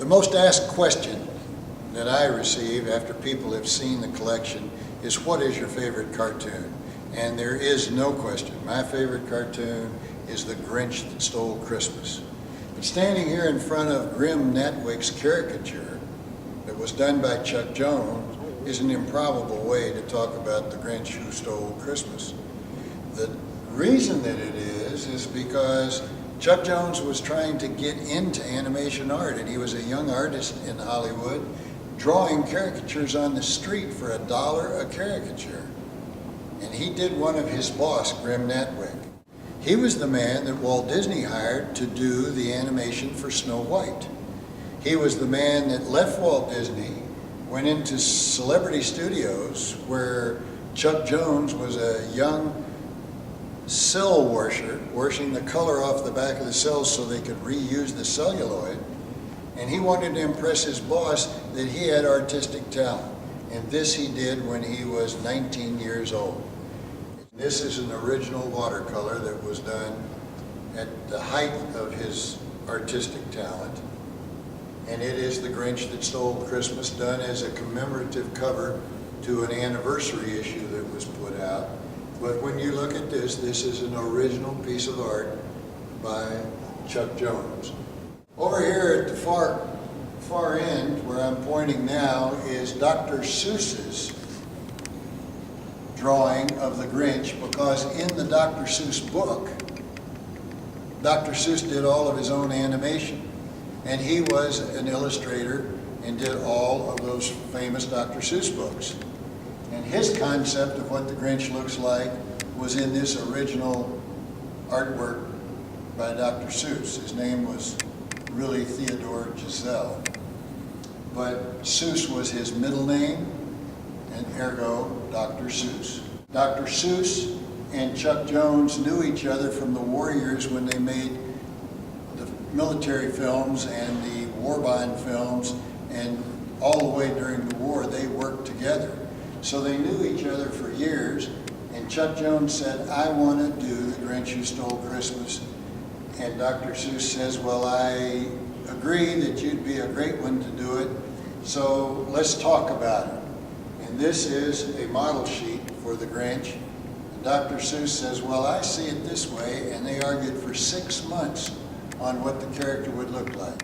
The most asked question that I receive after people have seen the collection is, what is your favorite cartoon? And there is no question. My favorite cartoon is The Grinch That Stole Christmas. But standing here in front of Grim Natwick's caricature that was done by Chuck Jones is an improbable way to talk about The Grinch Who Stole Christmas. The reason that it is because Chuck Jones was trying to get into animation art, and he was a young artist in Hollywood drawing caricatures on the street for $1 a caricature. And he did one of his boss, Grim Natwick. He was the man that Walt Disney hired to do the animation for Snow White. He was the man that left Walt Disney, went into Celebrity Studios, where Chuck Jones was a young cell washer, washing the color off the back of the cells so they could reuse the celluloid. And he wanted to impress his boss that he had artistic talent. And this he did when he was 19 years old. This is an original watercolor that was done at the height of his artistic talent. And it is The Grinch That Stole Christmas, done as a commemorative cover to an anniversary issue that was put out. But when you look at this, this is an original piece of art by Chuck Jones. Over here at the far end, where I'm pointing now, is Dr. Seuss's drawing of the Grinch, because in the Dr. Seuss book, Dr. Seuss did all of his own animation. And he was an illustrator and did all of those famous Dr. Seuss books. And his concept of what the Grinch looks like was in this original artwork by Dr. Seuss. His name was really Theodore Giselle. But Seuss was his middle name, and ergo Dr. Seuss. Dr. Seuss and Chuck Jones knew each other from the war years when they made the military films and the war bond films, and all the way during the war they worked together. So they knew each other for years, and Chuck Jones said, I want to do The Grinch Who Stole Christmas. And Dr. Seuss says, well, I agree that you'd be a great one to do it, so let's talk about it. And this is a model sheet for The Grinch. And Dr. Seuss says, well, I see it this way, and they argued for 6 months on what the character would look like.